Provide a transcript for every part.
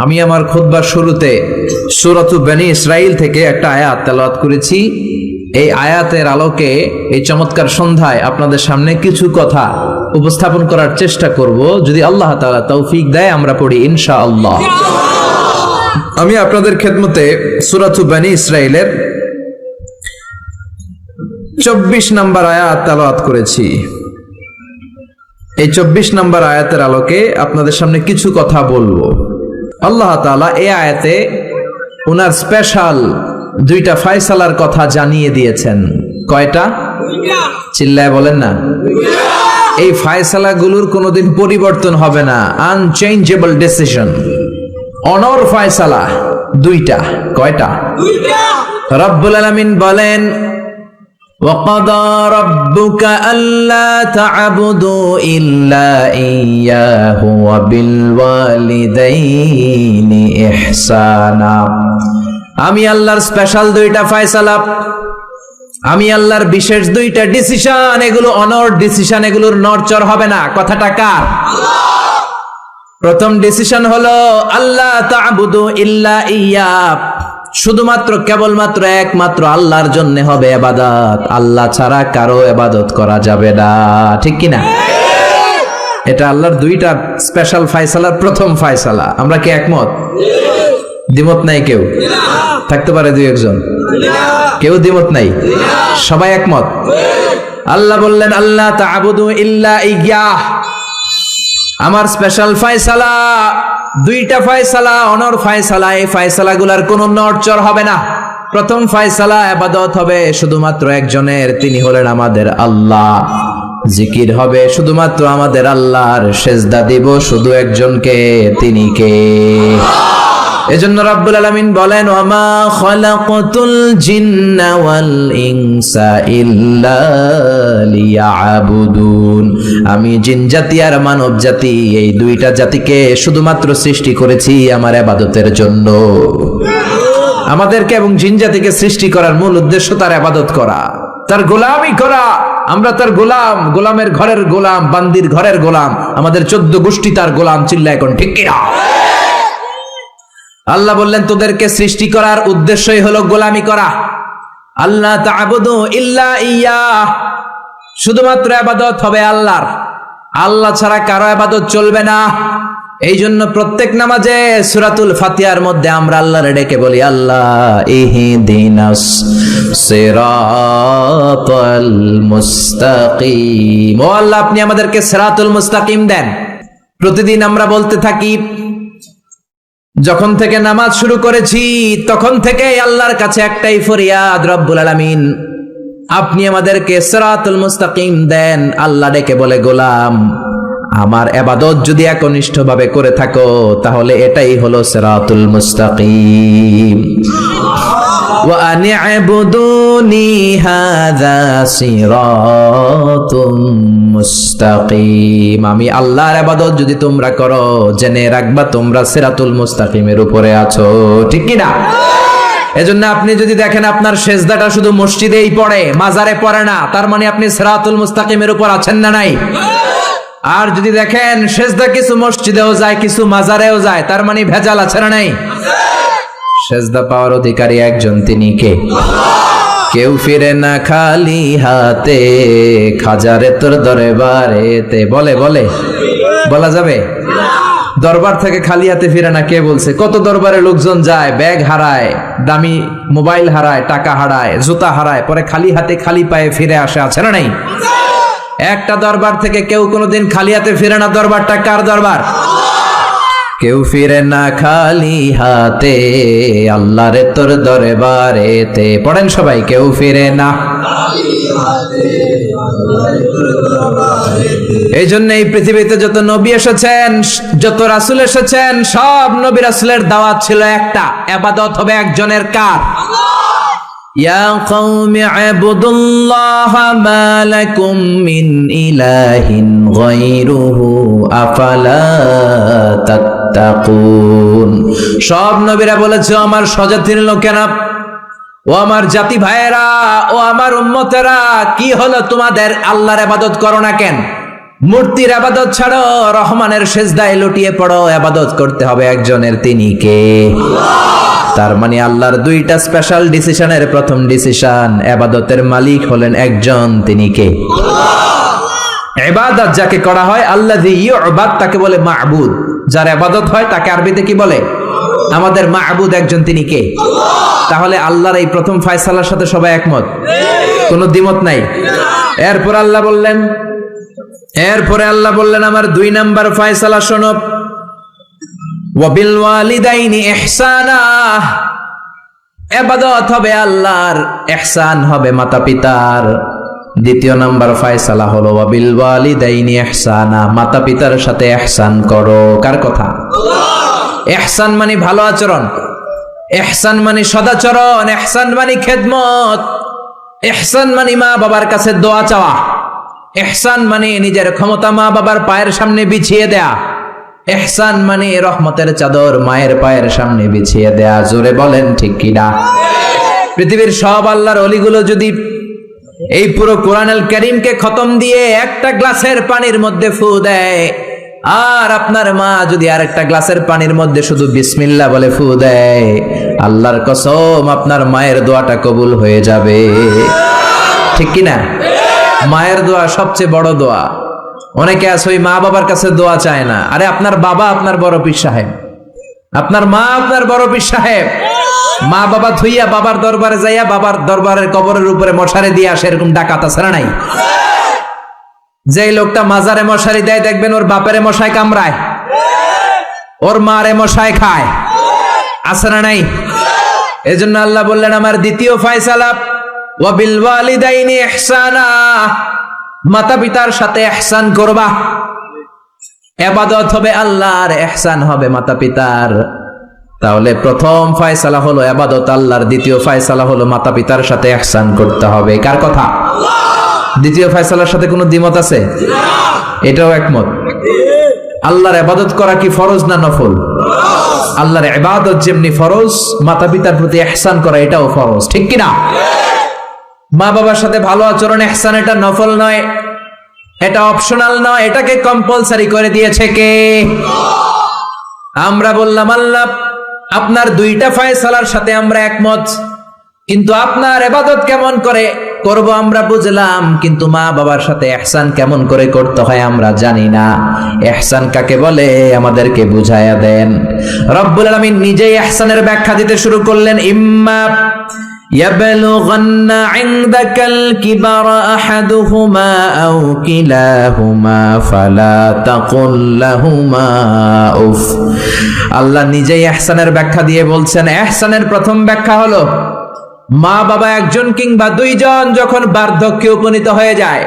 আমি আমার খুতবার শুরুতে সূরাতু বনী ইসরাইল থেকে একটা আয়াত তেলাওয়াত করেছি। এই আয়াতের আলোকে এই চমৎকার সন্ধ্যায় আপনাদের সামনে কিছু কথা উপস্থাপন করার চেষ্টা করব, যদি আল্লাহ তাআলা তৌফিক দেয় আমরা পড়ি ইনশাআল্লাহ। আমি আপনাদের খেদমতে সূরাতু বনী ইসরাইলের 24 নম্বর আয়াত তেলাওয়াত করেছি। এই 24 নম্বর আয়াতের আলোকে আপনাদের সামনে কিছু কথা বলবো। আল্লাহ তাআলা এই আয়াতে ওনার স্পেশাল দুইটা ফয়সালার কথা জানিয়ে দিয়েছেন। কয়টা? চিল্লায় বলেন না। এই ফয়সালাগুলোর কোনোদিন পরিবর্তন হবে না, আনচেঞ্জেবল ডিসিশন। অনর ফয়সালা দুইটা। কয়টা? রব্বুল আলামিন বলেন, وَقَضَى رَبُّكَ أَلَّا تَعْبُدُوا إِلَّا إِيَّاهُ وَبِالْوَالِدَيْنِ إِحْسَانًا। আমি আল্লাহর স্পেশাল দুইটা ফয়সালা, আমি আল্লাহর বিশেষ দুইটা ডিসিশন, এগুলো অনর ডিসিশন, এগুলোর নড়চড় হবে না। কথাটা কার? প্রথম ডিসিশন হলো আল্লাহ তা'বুদু ইল্লা ইয়্যা, শুধুমাত্র কেবলমাত্র একমাত্র আল্লাহর জন্য হবে ইবাদত, আল্লাহ ছাড়া কারো ইবাদত করা যাবে না। ঠিক কি না? এটা আল্লাহর দুইটা স্পেশাল ফয়সালার প্রথম ফয়সালা। আমরা কি একমত? দ্বিমত নাই কেউ? থাকতে পারে দুই একজন। কেউ দ্বিমত নাই, সবাই একমত। আল্লাহ বললেন আল্লাহ তা'বুদু ইল্লা ইয়্যা, আমার স্পেশাল ফয়সালা দুইটা ফয়সালা, অনর ফয়সালা। এই ফয়সালাগুলোর কোনো নড়চড় হবে না। প্রথম ফয়সালা, ইবাদত হবে শুধুমাত্র একজনের, তিনি হলেন আমাদের আল্লাহ। জিকির হবে শুধুমাত্র আমাদের আল্লাহর, সেজদা দিব শুধু একজনকে, তিনি কে? এজন্য রব্বুল আলামিন বলেন, ওয়ামা খালাকাতুল জিন্না ওয়াল ইনসা ইল্লা লিয়াবুদুন, আমি জিন জাতি আর মানব জাতি এই দুইটা জাতিকে শুধুমাত্র সৃষ্টি করেছি আমার ইবাদতের জন্য। আমাদেরকে এবং জিন জাতিকে সৃষ্টি করার মূল উদ্দেশ্য তার ইবাদত করা, তার গোলামি করা। আমরা তার গোলাম, গোলামের ঘরের গোলাম, বান্দির ঘরের গোলাম, আমাদের 14 গোষ্ঠী তার গোলাম। চিল্লা এখন ঠিক কিনা? আল্লাহ বললেন তোদেরকে সৃষ্টি করার উদ্দেশ্যই হলো গোলামি করা। আল্লাহ তা'বুদু ইল্লা ইয়্যা, শুধুমাত্র ইবাদত হবে আল্লাহর, আল্লাহ ছাড়া কারো ইবাদত চলবে না। এই জন্য প্রত্যেক নামাজে সূরাতুল ফাতিহার মধ্যে আমরা আল্লাহরে ডেকে বলি, আল্লাহ ইহদিনাস সিরাতাল মুস্তাকিম, ও আল্লাহ আপনি আমাদেরকে সিরাতুল মুস্তাকিম দেন। প্রতিদিন আমরা বলতে থাকি, যখন থেকে নামাজ শুরু করেছি তখন থেকে আল্লাহর কাছে একটাই ফরিয়াদ, রব্বুল আলামিন আপনি আমাদেরকে সিরাতুল মুস্তাকিম দেন। আল্লাহ ডেকে বলে, গোলাম আমার ইবাদত যদি একনিষ্ঠভাবে করে থাকো তাহলে এটাই হলো সিরাতুল মুস্তাকিম। ওয়া আনি'বুদুনি হাযা সিরাতুম মুস্তাকিম, আমি আল্লাহর ইবাদত যদি তোমরা করো জেনে রাখবা তোমরা সিরাতুল মুস্তাকিমের উপরে আছো। ঠিক কি না? এজন্য আপনি যদি দেখেন আপনার সেজদাটা শুধু মসজিদেই পড়ে, মাজারে পড়ে না, তার মানে আপনি সিরাতুল মুস্তাকিমের উপর আছেন না নাই? আর যদি দেখেন সেজদা কিছু মসজিদেও যায় কিছু মাজারেও যায়, তার মানে ভেজাল আছে না নাই? সেজদা পাওয়ার অধিকারী একজন, তিনি কে? কেউ ফিরে না খালি হাতে, খাজারে তোর দরবারেতে। বলে বলে বলা যাবে? দরবার থেকে খালি হাতে ফিরে না কে বলছে? কত দরবারে লোকজন যায়, ব্যাগ হারায়, দামি মোবাইল হারায়, টাকা হারায়, জুতা হারায়, পরে খালি হাতে খালি পায়ে ফিরে আসে, আছে না নাই? একটা দরবার থেকে কেউ কোনোদিন খালি হাতে ফিরে না। দরবারটা কার দরবার? কেউ ফিরে না খালি হাতে, আল্লাহরে তোর দরবারেতে। পড়েন সবাই, কেউ ফিরে না। এই জন্য এই পৃথিবীতে যত নবী এসেছেন, যত রাসূল এসেছেন, সব নবী রাসূলের দাওয়াত ছিল একটা, ইবাদত হবে একজনের। কার? ইয়া কওমি ইবুদুল্লাহা মা লাকুম মিন ইলাহিন গায়রুহু আফালা তাত্তাকুন। সব নবীরা বলেছে, আমার স্বজাতির লোকেরা, ও আমার জাতি ভাইয়েরা, ও আমার উম্মতেরা, কি হলো তোমাদের? আল্লাহর ইবাদত করো না কেন? মূর্তির ইবাদত ছাড়ো, রহমানের সিজদায় লুটিয়ে পড়ো। ইবাদত করতে হবে একজনের, তিনি কে? তার মানে আল্লাহর দুইটা স্পেশাল ডিসিশনের প্রথম ডিসিশন, ইবাদতের মালিক হলেন একজন, তিনি কে? ইবাদত যাকে করা হয়, আল্লাযী ইউবাদ, তাকে বলে মা'বুদ। যার ইবাদত হয় তাকে আরবিতে কি বলে? আমাদের মা'বুদ একজন, তিনি কে? তাহলে আল্লাহর এই প্রথম ফয়সালার সাথে সবাই একমত? কোনো দ্বিমত নাই? এরপরে আল্লাহ বললেন আমার 2 নাম্বার ফয়সালা শোনো, ওয়াবিল ওয়ালিদাইনি ইহসানা। ইবাদত হবে আল্লাহর, ইহসান হবে মাতা পিতার। দ্বিতীয় নাম্বার ফয়সালা হলো ওয়াবিল ওয়ালিদাইনি ইহসানা, মাতা পিতার সাথে ইহসান করো। কার কথা? ইহসান মানে ভালো আচরণ, ইহসান মানে সদাচরণ, ইহসান মানে খেদমত, ইহসান মানে মা বাবার কাছে দোয়া চাওয়া, ইহসান মানে নিজের ক্ষমতা মা বাবার পায়ের সামনে বিছিয়ে দেয়া, ইহসান মানে রহমতের চাদর মায়ের পায়ের সামনে বিছিয়ে দেয়া। জোরে বলেন ঠিক কিনা? পৃথিবীর সব আল্লাহর ওলিগুলো যদি এই পুরো কোরআনুল কারীমকে খতম দিয়ে একটা গ্লাসের পানির মধ্যে ফু দেয়, আর আপনার মা যদি আরেকটা গ্লাসের পানির মধ্যে শুধু বিসমিল্লাহ বলে ফু দেয়, আল্লাহর কসম আপনার মায়ের দোয়াটা কবুল হয়ে যাবে। ঠিক কিনা? মায়ের দোয়া সবচেয়ে বড় দোয়া। অনেকে আছে ওই মা বাবার কাছে দোয়া চায় না। আরে আপনার বাবা আপনার বড় পীর সাহেব, আপনার মা আপনার বড় পীর সাহেব। মা বাবা থুইয়া বাবার দরবারে যাইয়া বাবার দরবারের কবরের উপরে মশারি দিয়ে আসে, এরকম ডাকাত আছে না নাই? যে লোকটা মাজারে মশারি দেয় দেখবেন ওর বাপেরে মশায় কামড়ায়, ওর মারে মশায় খায়, আছে না নাই? এজন্য আল্লাহ বললেন আমার দ্বিতীয় ফয়সালা, ওয়াবিল ওয়ালিদাইনি ইহসানা, মাতা পিতার সাথে ইহসান করবা। ইবাদত হবে আল্লাহর, ইহসান হবে মাতা পিতার। তাহলে প্রথম ফয়সালা হলো ইবাদত আল্লাহর, দ্বিতীয় ফয়সালা হলো মাতা পিতার সাথে ইহসান করতে হবে। কার কথা? দ্বিতীয় ফয়সালার সাথে কোনো দ্বিমত আছে? এটাও একমত। আল্লাহর ইবাদত করা কি ফরজ না নফল? আল্লাহর ইবাদত যেমনি ফরজ, মাতা পিতার প্রতি ইহসান করা এটাও ফরজ। ঠিক কিনা? মা বাবার সাথে ভালো আচরণ, ইহসান, এটা নফল নয়, এটা অপশনাল নয়, এটাকে কম্পালসারি করে দিয়েছে কে? আমরা বললাম আল্লাহ আপনার দুইটা ফয়সালার সাথে আমরা একমত, কিন্তু আপনার ইবাদত কেমন করে করব আমরা বুঝলাম, কিন্তু মা বাবার সাথে ইহসান কেমন করে করতে হয় আমরা জানি না। ইহসান কাকে বলে আমাদেরকে বুঝায়া দেন। রব্বুল আলামিন নিজেই ইহসানের ব্যাখ্যা দিতে শুরু করলেন, ইম্মা يبلغن عندك الكبر أحدهما أو كلاهما فلا تقل لهما أف। আল্লাহ নিজেই ইহসানের ব্যাখ্যা দিয়ে বলছেন, ইহসানের প্রথম ব্যাখ্যা হলো মা বাবা একজন কিংবা দুইজন যখন বার্ধক্যে উপনীত হয়ে যায়,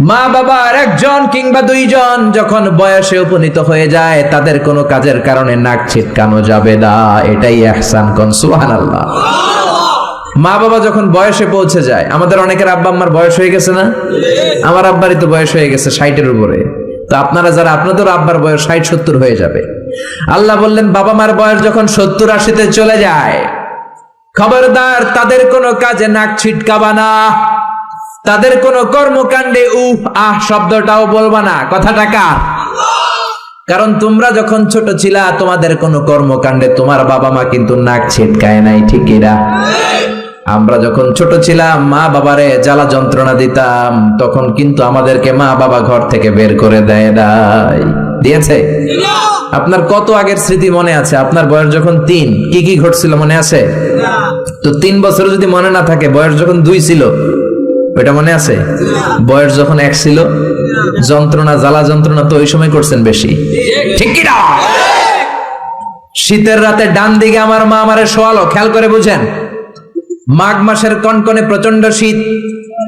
মা বাবার একজন কিংবা দুইজন যখন বয়সে উপনীত হয়ে যায়, তাদের কোনো কাজের কারণে নাক ছিটকানো যাবে না। এটাই ইহসান। কোন সুবহানাল্লাহ। মা বাবা যখন বয়সে পৌঁছে যায়, আমাদের অনেকের আব্বা আম্মার বয়স হয়ে গেছে না? আমার আব্বারই তো বয়স হয়ে গেছে 60-এর উপরে। তো আপনারা যারা, আপনাদের আব্বার বয়স 60-70 হয়ে যাবে। আল্লাহ বললেন বাবা মার বয়স যখন 70-80-তে চলে যায়, খবরদার তাদের কোনো কাজে নাক ছিটকাবা না, তাদের কোনো কর্মকাণ্ডে উহ আহ শব্দটাও বলবা না। কথাটা কার? কারণ তোমরা যখন ছোট ছিলা তোমাদের কোনো কর্মকাণ্ডে তোমার বাবা মা কিন্তু নাক ছিটকায় নাই। ঠিক এরা? আমরা যখন ছোট ছিলাম মা বাবারে জ্বালা যন্ত্রণা দিতাম, তখন কিন্তু আমাদেরকে মা বাবা ঘর থেকে বের করে দেয় নাই। দিয়েছে? আপনার কত আগের স্মৃতি মনে আছে? আপনার বয়স যখন 3 কি কি ঘটছিল মনে আছে? তো 3 বছর যদি মনে না থাকে, বয়স যখন 2 ছিল ওইটা মনে আছে? বয়স যখন 1 ছিল, যন্ত্রণা জ্বালা যন্ত্রণা তো ওই সময় করছেন বেশি। ঠিক কি না? শীতের রাতে ডান দিকে আমার মা আমারে শোয়ালো, খেয়াল করে বুঝেন। মাঘ মাসের কনকনে প্রচন্ড শীত,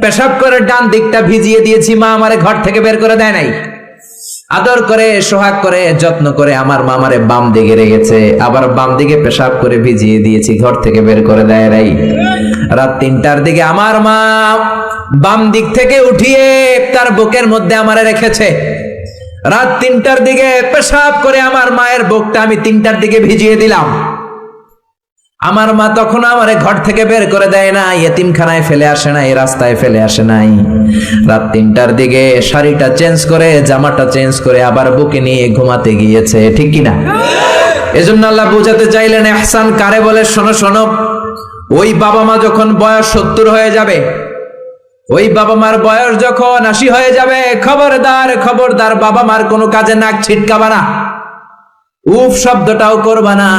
পেশাব করে ডান দিকটা ভিজিয়ে দিয়েছি, মা আমারে ঘর থেকে বের করে দেয় নাই। আদর করে সোহাগ করে যত্ন করে আমার মা আমারে বাম দিকে রেখেছে, আবার বাম দিকে পেশাব করে ভিজিয়ে দিয়েছি, ঘর থেকে বের করে দেয় নাই। রাত 3টার দিকে আমার মা বাম দিক থেকে উঠিয়ে তার বুকের মধ্যে আমারে রেখেছে। রাত 3টার দিকে পেশাব করে আমার মায়ের বুকটা আমি 3টার দিকে ভিজিয়ে দিলাম। আমার মা তখন আমারে ঘর থেকে বের করে দেয় না, ইয়েতিমখানায় ফেলে আসে নাই, রাস্তায় ফেলে আসে নাই। রাত 3টার দিকে শাড়িটা চেঞ্জ করে, জামাটা চেঞ্জ করে আবার বুকে নিয়ে ঘুমাতে গিয়েছে, ঠিক কিনা? এজন্য আল্লাহ বুঝাতে চাইলেন ইহসান কারে বলে। শোনো শোনো, ওই বাবা মা যখন বয়স 70 হয়ে যাবে, ওই বাবা মার বয়স যখন 80 হয়ে যাবে, খবরদার খবরদার বাবা মার কোনো কাজে নাক ছিটকাবা না, উফ শব্দটাও করবা না।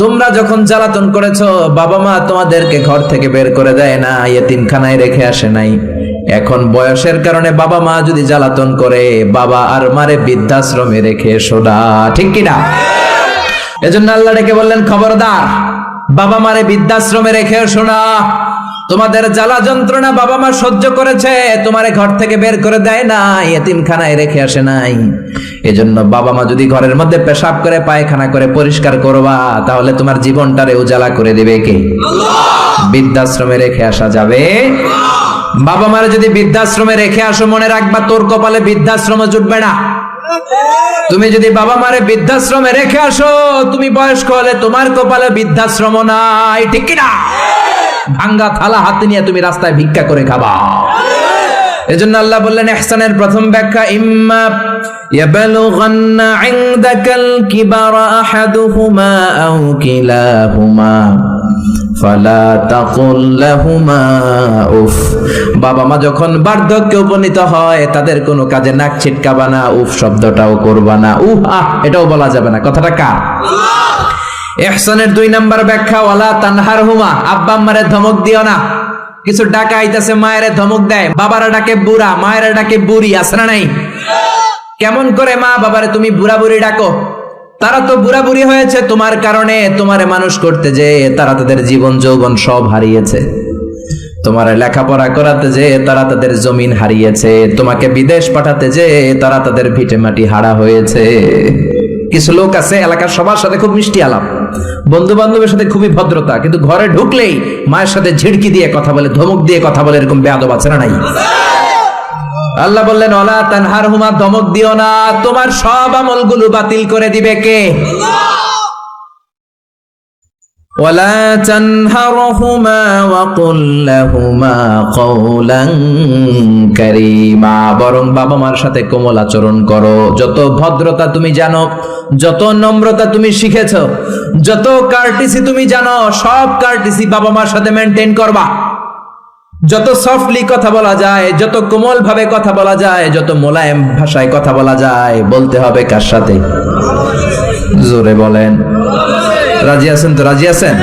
তোমরা যখন জ্বালাতন করেছো, বাবা মা তোমাদেরকে ঘর থেকে বের করে দেয় না, ইয়েতিমখানায় রেখে আসে নাই। এখন বয়সের কারণে বাবা মা যদি জ্বালাতন করে, বাবা আর মারে বৃদ্ধাশ্রমে রেখে এসো না, ঠিক কিনা? এজন্য আল্লাহ ডেকে বললেন খবরদার বাবা মারে বৃদ্ধাশ্রমে রেখে এসো না। তোমাদের জ্বালা যন্ত্রণা বাবা মা সহ্য করেছে, তোমারে ঘর থেকে বের করে দেয় না, ইয়েতিমখানায় রেখে আসে নাই। এজন্য বাবা মা যদি ঘরের মধ্যে পেশাব করে, পায়খানা করে পরিষ্কার করবা, তাহলে তোমার জীবনটারে উজালা করে দেবে কে? বৃদ্ধাশ্রমে রেখে আসা যাবে? বাবা মারে যদি বৃদ্ধাশ্রমে রেখে আসো, মনে রাখবা তোর কপালে বৃদ্ধাশ্রম জুটবে না। তুমি যদি বাবা মারে বৃদ্ধাশ্রমে রেখে আসো, তুমি বয়স্ক হলে তোমার কপালে বৃদ্ধাশ্রম নাই, ঠিক কিনা? ভাঙ্গা থালা হাতে নিয়ে তুমি রাস্তায় ভিক্ষা করে খাবা। এজন্য আল্লাহ বললেন ইহসানের প্রথম ব্যাখ্যা, ইম্মা ইয়াবলুগান্না ইনদাকাল কিবারা আহাদুহুমা আও কিলাহুমা ফালা তাকুল লাহুমা উফ। বাবা মা যখন বার্ধক্যে উপনীত হয়, তাদের কোনো কাজে নাক ছিটকাবা না, উফ শব্দটাও করবা না, উফ আহ এটাও বলা যাবে না। কথাটা কার? ইহসানের 2 নাম্বার ব্যাখ্যা, ওয়ালা তানহারহুমা, আব্বা আম্মারে ধমক দিও না। কিছু ডাকা আইতাছে, মায়েরে ধমক দেয়, বাবারা ডাকে বুড়া, মায়েরা ডাকে বুড়ি, আছে না নাই? কেমন করে মা বাবারে তুমি বুড়া বুড়ি ডাকো? তারা তো বুড়া বুড়ি হয়েছে তোমার কারণে। তোমারে মানুষ করতে যে তারা তাদের জীবন যৌবন সব হারিয়েছে, তোমারে লেখাপড়া করাতে যে তারা তাদের জমিন হারিয়েছে, তোমাকে বিদেশ পাঠাতে যে তারা তাদের ভিটে মাটি হারা হয়েছে। কিছু লোক আছে এলাকার সবার সাথে খুব মিষ্টি আলাপ, বন্ধু বান্ধবের সাথে খুবই ভদ্রতা, কিন্তু ঘরে ঢুকলেই মায়ের সাথে ঝিড়কি দিয়ে কথা বলে, ধমক দিয়ে কথা বলে, এরকম বেয়াদব আছে না নাই? আল্লাহ বললেন ওয়ালা তানহারহুমা, ধমক দিও না, তোমার সব আমলগুলো বাতিল করে দিবে কে? ওয়ালা তানহারহুমা ওয়া কুল লাহুমা কওলান কারীমা, বরং বাবা মার সাথে কোমল আচরণ করো। যত ভদ্রতা তুমি জানো, যত নম্রতা তুমি শিখেছো, যত কার্টিসি তুমি জানো, সব কার্টিসি বাবা মার সাথে মেনটেন করবা। যত সফটলি কথা বলা যায়, যত কোমল ভাবে কথা বলা যায়, যত মোলায়েম ভাষায় কথা বলা যায়, বলতে হবে কার সাথে? জোরে বলেন, রাজি আছেন তো? রাজি আছেন?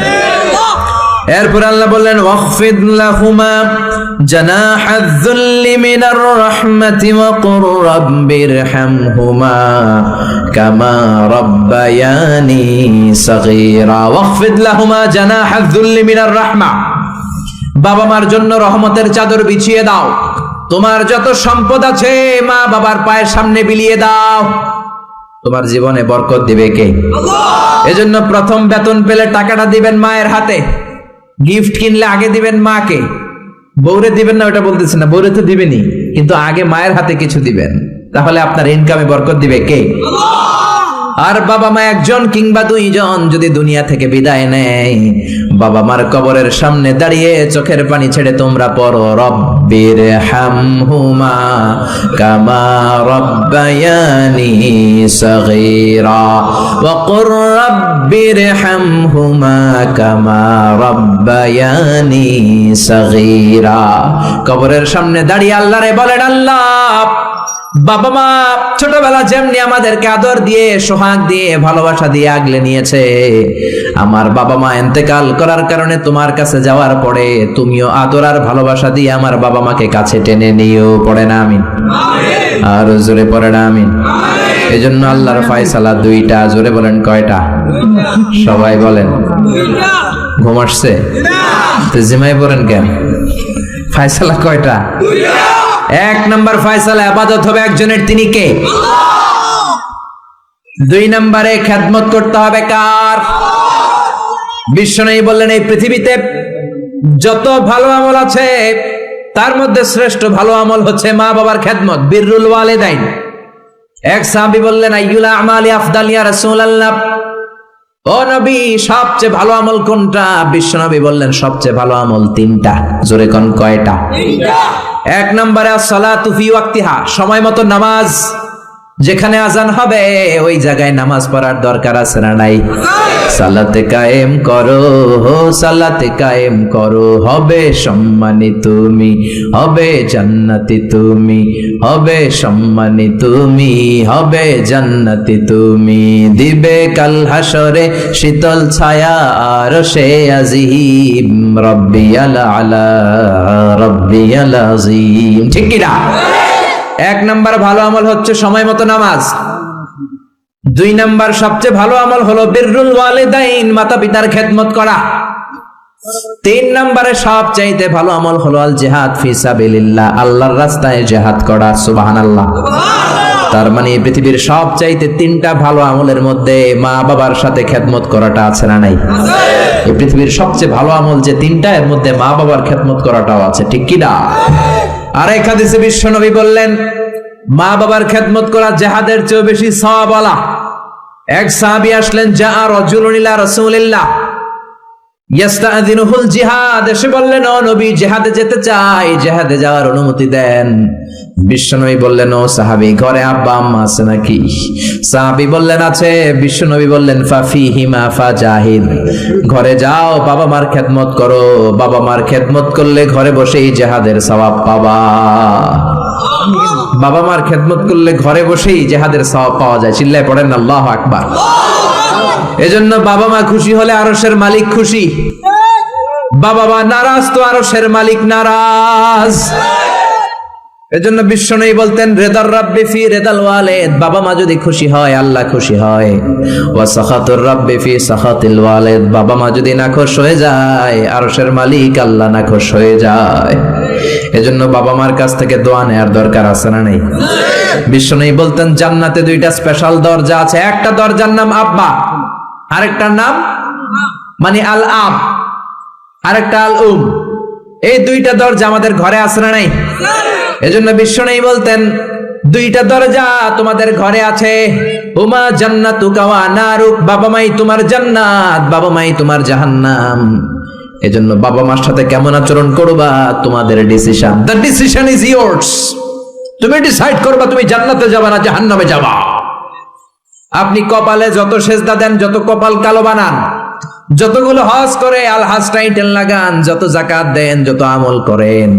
এরপর আল্লাহ বললেন ওয়াখফিদ লাহুমা জানাহায যুল্লি মিনার রাহমাতি ওয়া কুর রাব্বিরহামহুমা কামা রাব্বায়ানি সাগীরা। ওয়াখফিদ লাহুমা জানাহায যুল্লি মিনার রাহমা, বাবা মার জন্য রহমতের চাদর বিছিয়ে দাও। তোমার যত সম্পদ আছে মা বাবার পায়ের সামনে বিলিয়ে দাও, তোমার জীবনে বরকত দিবে কে? এজন্য প্রথম বেতন পেলে টাকাটা দিবেন মায়ের হাতে, গিফট কিনলে আগে দিবেন মাকে। বউরে দিবেন না ওটা বলতেছে না, বউরে তো দিবেনই, কিন্তু আগে মায়ের হাতে কিছু দিবেন, তাহলে আপনার ইনকামে বরকত দিবে কে? আর বাবা মা একজন কিংবা 2 জন যদি দুনিয়া থেকে বিদায় নেয়, বাবা মার কবরের সামনে দাঁড়িয়ে চোখের পানি ছেড়ে তোমরা পড়ো রব্বিরহামহুমা কামা রাব্বায়ানি সাগীরা ওয়া কুর রাব্বিরহামহুমা কামা রাব্বায়ানি সাগীরা। কবরের সামনে দাঁড়িয়ে আল্লাহরে বলেন, আল্লাহ বাবা মা ছোটবেলা যেমনি আমাদেরকে আদর দিয়ে, সোহাগ দিয়ে, ভালোবাসা দিয়ে আগলে নিয়েছে, আমার বাবা মা ইন্তেকাল করার কারণে তোমার কাছে যাওয়ার পরে তুমিও আদর আর ভালোবাসা দিয়ে আমার বাবা মাকে কাছে টেনে নিও। পড়ে না আমিন? আর জোরে পড়ে না আমিন? এজন্য আল্লাহর ফয়সালা 2টা। জোরে বলেন কয়টা? সবাই বলেন। ঘুম আসছে তো জিমাই পড়েন কেন? ফয়সালা কয়টা? 1 নাম্বার ফয়সালা ইবাদত হবে একজনের, তিনি কে? 2 নম্বরে খেদমত করতে হবে কার? বিশ্বনবী বললেন এই পৃথিবীতে যত ভালো আমল আছে তার মধ্যে শ্রেষ্ঠ ভালো আমল হচ্ছে মা বাবার খেদমত, বিররুল ওয়ালিদাইন। এক সাহাবী বললেন আইয়ুল আমালি আফদাল ইয়া রাসূলুল্লাহ, ও নবী, সবচেয়ে ভালো আমল কোনটা? বিশ্ব নবী বললেন সবচেয়ে ভালো আমল তিনটা। জোরে কোন কয়টা? এক নম্বরে আসসালাতু ফি ওয়াক্তিহা, সময় মতো নামাজ। যেখানে আজান হবে ওই জায়গায় নামাজ পড়ার দরকার আছে না নাই? সালাতে কায়েম করো, সালাতে কায়েম করো, হবে সম্মানী তুমি, হবে জান্নাতি তুমি, হবে সম্মানী তুমি, হবে জান্নাতি তুমি। দিবে কাল হাসরে শীতল ছায়া আরশে আজিম, রব্বিয়াল আলা, রব্বিয়াল আযীম। ঠিক কি না? এক নাম্বার ভালো আমল হচ্ছে সময় মতো নামাজ। দুই নাম্বার সবচেয়ে ভালো আমল হলো বিররুল ওয়ালিদাইন, মাতা পিতার খেদমত করা। তিন নাম্বারে সবচাইতে ভালো আমল হলো আল জিহাদ ফি সাবিলিল্লাহ, আল্লাহর রাস্তায় জিহাদ করা। সুবহানাল্লাহ। তার মানে পৃথিবীর সবচাইতে তিনটা ভালো আমলের মধ্যে মা বাবার সাথে খেদমত করাটা আছে না নাই? এই পৃথিবীর সবচেয়ে ভালো আমল যে তিনটা, এর মধ্যে মা বাবার খেদমত করাটাও আছে। ঠিক কি না? আর এক হাদিসে বিশ্ব নবী বললেন মা বাবার খেদমত করা জিহাদের চেয়ে বেশি সওয়াবওয়ালা। এক সাহাবী আসলেন, যা রাজুলুন ইলা রাসূলিল্লাহ ইস্তাযিনুহুল জিহাদ, এসে বললেন ও নবী, জিহাদে যেতে চাই, জিহাদে যাওয়ার অনুমতি দেন। বিশ্বনবী বললেন ও সাহাবী, ঘরে আব্বা আম্মা আছে নাকি? সাহাবী বললেন আছে। বিশ্বনবী বললেন ফাফিহিমা ফাজাহিদ, ঘরে যাও, বাবা মার খেদমত করো। বাবা মার খেদমত করলে ঘরে বসেই জিহাদের সওয়াব পাবা। বাবা মার খেদমত করলে ঘরে বসেই জিহাদের সওয়াব পাওয়া যায়। চিল্লায় পড়েন আল্লাহু আকবার। এজন্য বাবা মা খুশি হলে আরশের মালিক খুশি, বাবা মা নারাজ তো আরশের মালিক নারাজ। এজন্য বিশ্বনবী বলতেন রিদার রাব্বি ফি রিদাল ওয়ালিদ, বাবা মা যদি খুশি হয় আল্লাহ খুশি হয়। ওয়া সাখাতুর রাব্বি ফি সাখাতিল ওয়ালিদ, বাবা মা যদি নাখোশ হয়ে যায় আরশের মালিক আল্লাহ নাখোশ হয়ে যায়। এজন্য বাবা মার কাছ থেকে দোয়া নেওয়ার দরকার আছে না নাই? বিশ্বনবী বলতেন জান্নাতে দুইটা স্পেশাল দরজা আছে, একটা দরজার নাম আব্বা, আরেকটার নাম মানে আল আব, আরেকটা আল উম। এই দুইটা দরজা আমাদের ঘরে আছে না নাই? এজন্য বিশ্বনবী বলতেন দুইটা দরজা তোমাদের ঘরে আছে, উমা জান্নাতুকা ওয়া নারুক, বাবা মাই তোমার জান্নাত, বাবা মাই তোমার জাহান্নাম। এজন্য বাবা মার সাথে কেমন আচরণ করবা তোমাদের decision, the decision is yours. তুমি ডিসাইড করবা তুমি জান্নাতে যাবা না জাহান্নামে যাবা। আপনি কপালে যত সেজদা দেন, যত কপাল কালো বানান, যতগুলো হজ করে আল হজ টাইটেল লাগান, যত যাকাত দেন, যত আমল করেন,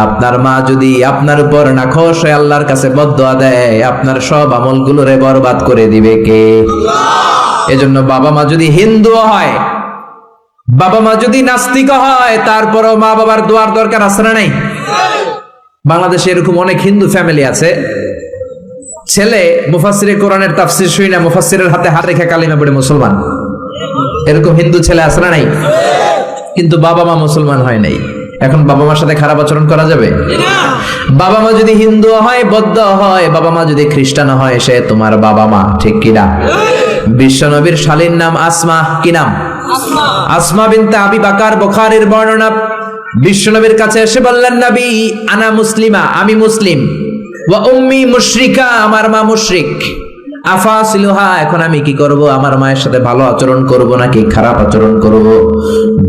আপনার মা যদি আপনার উপর নাখোশ হয়ে আল্লাহর কাছে বদদুয়া দেয়, আপনার সব আমলগুলোরে বরবাদ করে দিবে কে? এজন্য বাবা মা যদি হিন্দু হয়, বাবা মা যদি নাস্তিক হয়, তারপরও মা বাবার দোয়ার দরকার আছে না নাই? বাংলাদেশে এরকম অনেক হিন্দু ফ্যামিলি আছে, ছেলে মুফাসসিরে কোরআনের তাফসীর শুই না, মুফাসসিরের হাতে হাত রেখে কালিমা পড়ে মুসলমান। এরকম হিন্দু ছেলে আছে না নাই? কিন্তু বাবা মা মুসলমান হয় নাই। এখন বাবা মার সাথে খারাপ আচরণ করা যাবে? বাবা মা যদি হিন্দু হয়, বৌদ্ধ হয়, বাবা মা যদি খ্রিস্টান হয়, সে তোমার বাবা মা। ঠিক কিনা? বিশ্ব নবীর শালীর নাম আসমা। কি নাম? আসমা বিনতে আবি বকর, বুখারীর বর্ণনা। বিশ্ব নবীর কাছে এসে বললেন নবী আনা মুসলিমা, আমি মুসলিম, ওয়া উম্মি মুশরিকা, আমার মা মুশরিক, আফাসিলুহা, এখন আমি কি করব? আমার মায়ের সাথে ভালো আচরণ করব নাকি খারাপ আচরণ করব?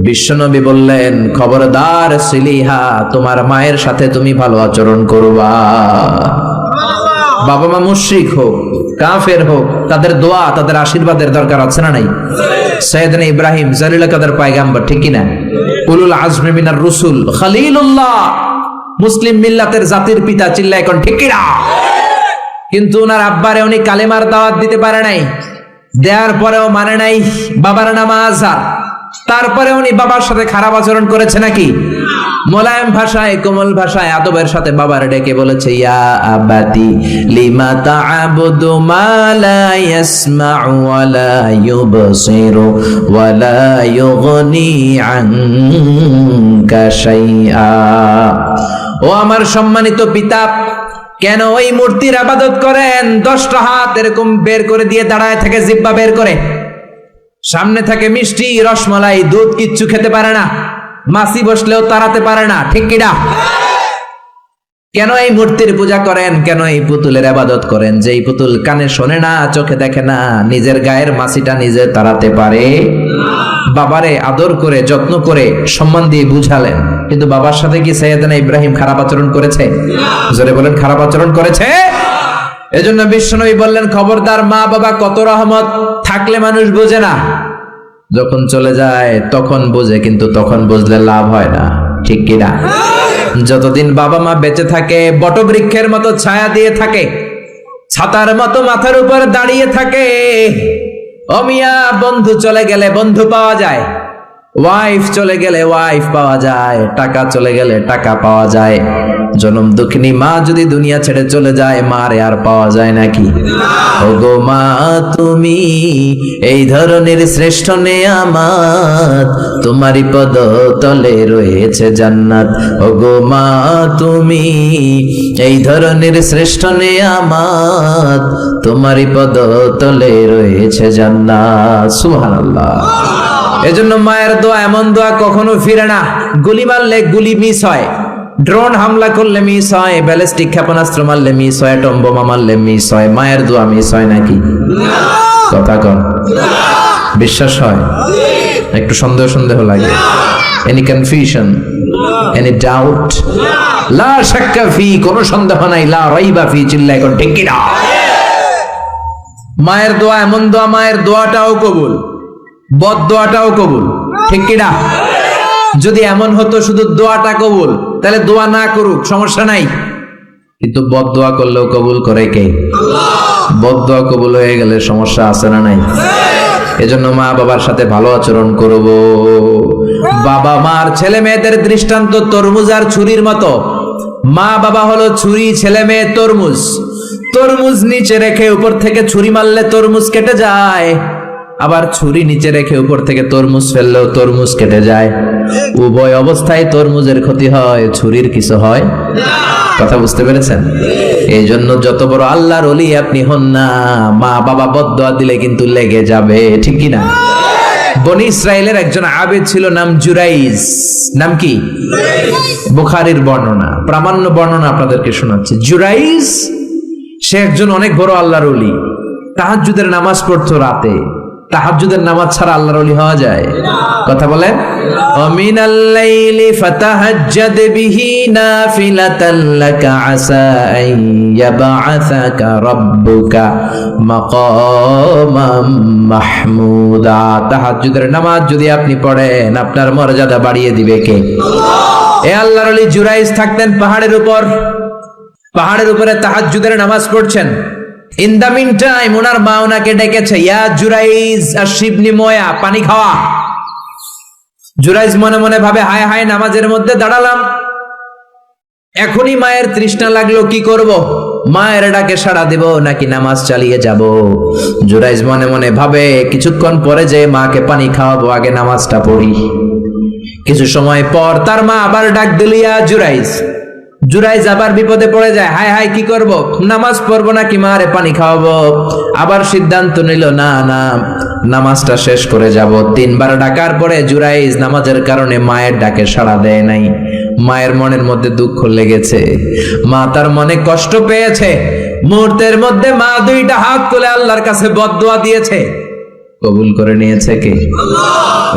বিশ্বনবী বললেন খবরদার সিলিহা, তোমার মায়ের সাথে তুমি ভালো আচরণ করবা। বাবা মা মুশরিক হোক, কাফের হোক, তাদের দোয়া, তাদের আশীর্বাদের দরকার আছে না নাই? সাইয়েদনা ইব্রাহিম জালিল কাদের পয়গাম্বর, ঠিক কি না? উলুল আজমি মিনার রুসুল, খলিলুল্লাহ, মুসলিম মিল্লাতের জাতির পিতা। চিল্লায় এখন ঠিক কি না? কিন্তু ওনার আব্বারে উনি কালেমার দাওয়াত দিতে পারে নাই, দেওয়ার পরেও মানে নাই। বাবার নাম আজহার, তারপরে উনি বাবার সাথে খারাপ আচরণ করেছে নাকি? মোলায়েম ভাষায়, কোমল ভাষায়, আদবের সাথে বাবার ডেকে বলেছে ইয়া আবাতি লিমা তা'বুদু মা লা ইয়াসমা'ু ওয়া লা ইউবসিরু ওয়া লা ইউগনি আনকা শাইআ। ও আমার সম্মানিত পিতা, কেন ওই মূর্তির ইবাদত করেন? 10টা হাত এরকম বের করে দিয়ে দাঁড়ায় থাকে, জিহ্বা বের করে, সামনে থাকে মিষ্টি, রসমালাই, দুধ, কিচ্ছু খেতে পারে না, মাছি বসলেও তাড়াতে পারে না। ঠিক কিনা? কেন এই মূর্তির পূজা করেন, কেন এই পুতুলের ইবাদত করেন? যে এই পুতুল কানে শোনে না, চোখে দেখে না, নিজের গায়ের মাছিটা নিজে তাড়াতে পারে। বাবারে আদর করে যত্ন করে সম্মান দিয়ে বুঝালেন, কিন্তু বাবার সাথে কি সাইয়েদনা ইব্রাহিম খারাপ আচরণ করেছে? জোরে বলেন, খারাপ আচরণ করেছে? এজন্য বিশ্বনবী বললেন, খবরদার, মা বাবা কত রহমত থাকলে মানুষ বোঝে না, যখন চলে যায় তখন বোঝে, কিন্তু তখন বুঝলে লাভ হয় না, ঠিক কিনা? যতদিন বাবা মা বেঁচে থাকে বটবৃক্ষের মতো ছায়া দিয়ে থাকে, ছাতার মতো মাথার উপর দাঁড়িয়ে থাকে। অমিয়া, বন্ধু চলে গেলে বন্ধু পাওয়া যায়, ওয়াইফ চলে গেলে ওয়াইফ পাওয়া যায়, টাকা চলে গেলে টাকা পাওয়া যায়। জনম দুঃখিনী মা যদি দুনিয়া ছেড়ে চলে যায়, মারে আর পাওয়া যায় নাকি? ওগো মা তুমি এই ধরনের শ্রেষ্ঠ নেয়ামত, তোমারই পদ তলে রয়েছে জান্নাত। ওগো মা তুমি এই ধরনের শ্রেষ্ঠ নেয়ামত, তোমারই পদ তলে রয়েছে জান্নাত। সুবহানাল্লাহ। এজন্য মায়ের দোয়া এমন দোয়া কখনো ফিরে না। গুলি মারলে গুলি মিস হয়, ড্রোন হামলা করলে মিস হয়, ব্যালিস্টিক ক্ষেপণাস্ত্র মারলে মিস হয়, অ্যাটম বোমা মারলে মিস হয়, মায়ের দোয়া মিস হয় নাকি? কথা কন, বিশ্বাস হয়? একটু সন্দেহ সন্দেহ লাগে? Any confusion, any doubt? লা শাক্কা ফি, কোনো সন্দেহ নাই, লা রাইবা ফি, চিল্লায় কোন ঠিক কি না? মায়ের দোয়া এমন দোয়া, মায়ের দোয়াটাও কবুল, বদ দোয়াটাও কবুল, ঠিক কি না? যদি এমন হতো শুধু দোয়াটা কবুল, তাহলে দোয়া না করুক, সমস্যা নাই, কিন্তু বদ দোয়া করলেও কবুল করে কে? বদ দোয়া কবুল হয়ে গেলে সমস্যা আছে না নাই? এজন্য মা বাবার সাথে ভালো আচরণ করব। বাবা মার ছেলে মেয়েদের দৃষ্টান্ত তরমুজ আর ছুরির মতো। মা বাবা হলো ছুরি, ছেলে মেয়ে তরমুজ। তরমুজ নিচে রেখে উপর থেকে ছুরি মারলে তরমুজ কেটে যায়, আবার ছুরি নিচে রেখে উপর থেকে তরমুজ ফেললেও তরমুজ কেটে যায়। উভয় অবস্থায় তরমুজের ক্ষতি হয়, ছুরির কিছু হয় না। কথা বুঝতে পেরেছেন? এই জন্য যত বড় আল্লাহর ওলি আপনি হন না, মা বাবা বদদোয়া দিলে কিন্তু লেগে যাবে, ঠিক কি না? বনি ইসরাইলের একজন আবেদ ছিল, নাম জুরাইজ। নাম কি? বুখারীর বর্ণনা, প্রামাণ্য বর্ণনা আপনাদেরকে শোনাচ্ছি। জুরাইজ সে একজন অনেক বড় আল্লাহর ওলি। তাহাজ্জুদের নামাজ পড়তো রাতে। তাহাজ্জুদের নামাজ ছাড়া আল্লাহর ওলি হওয়া যায়? কথা বলেন। ওমিনাল লাইলি ফাতাহাজ্জাদ বিহি নাফিলাতান লাকা আসা আন ইয়াবআসাকা রাব্বুকা মাকামাম মাহমুদা। তাহাজ্জুদের নামাজ যদি আপনি পড়েন, আপনার মর্যাদা বাড়িয়ে দিবে কে? আল্লাহ। এই আল্লাহর ওলি জুরাইজ থাকতেন পাহাড়ের উপর। পাহাড়ের উপরে তাহাজ্জুদের নামাজ পড়ছেন। ইন দা মিন টাইম ওনার মা ওনাকে ডেকেছে, ইয়া জুরাইজ আশিবনি ময়া, পানি খাওয়া। জুরাইজ মনে মনে ভাবে, হায় হায়, নামাজের মধ্যে দাঁড়ালাম, এখনই মায়ের তৃষ্ণা লাগলো, কি করব? মায়ের ডাকে সাড়া দেব নাকি নামাজ চালিয়ে যাব? জুরাইজ মনে মনে ভাবে, কিছুক্ষণ পরে যে মাকে পানি খাওয়াবো, আগে নামাজটা পড়ি। কিছু সময় পর তার মা আবার ডাক দিল, ইয়া জুরাইজ। জুরাইজ আবার বিপদে পড়ে যায়, হায় হায়, কি করব? নামাজ পড়বো নাকি মারে পানি খাওয়াবো? আবার সিদ্ধান্ত নিল, না না, নামাজটা শেষ করে যাব। 3 বার ডাকার পরে জুরাইজ নামাজের কারণে মায়ের ডাকে সাড়া দেয় নাই। মায়ের মনের মধ্যে দুঃখ লেগেছে, মা তার মনে কষ্ট পেয়েছে। মুহূর্তের মধ্যে মা 2টা হাত তুলে আল্লাহর কাছে বদদোয়া দিয়েছে। কবুল করে নিয়েছে কে? আল্লাহ।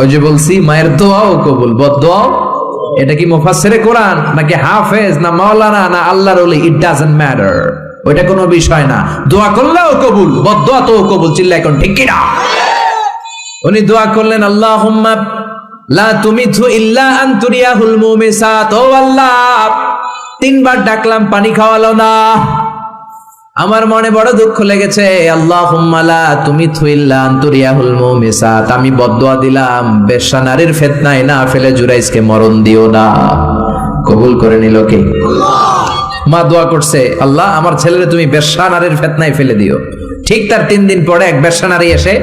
ওই যে বলছি, মায়ের দোয়াও কবুল, বদদোয়াও। এটা কি মুফাসসিরে কোরআন নাকি হাফেজ না মাওলানা না আল্লাহর ওলি, ইট ডাজন্ট ম্যাটার, ওইটা কোনো বিষয় না। দোয়া করলেও কবুল, বদদোয়া তো কবুল, চিল্লায় কোন ঠিক কি না? উনি দোয়া করলেন, আল্লাহুম্মা লা তুমিথু ইল্লা আন তুরিয়াহুল মুমিসাত। ও আল্লাহ, 3 বার ডাকলাম, পানি খাওয়ালো না, আমার মনে বড় দুঃখ লেগেছে। আল্লাহুম্মা লা তুমিথু ইল্লা আন তুরিয়াহুল মুমিসাত, আমি বদদোয়া দিলাম, বেশ্যা নারীর ফিতনায় না ফেলে জুরাইজকে মরণ দিও না। কবুল করে নিল কে? আল্লাহ। মা দোয়া করছে, আল্লাহ, আমার ছেলেরে তুমি বেশ্যা নারীর ফিতনায় ফেলে দিও। ঠিক তার 3 দিন পরে এক বেশ্যা নারী এসে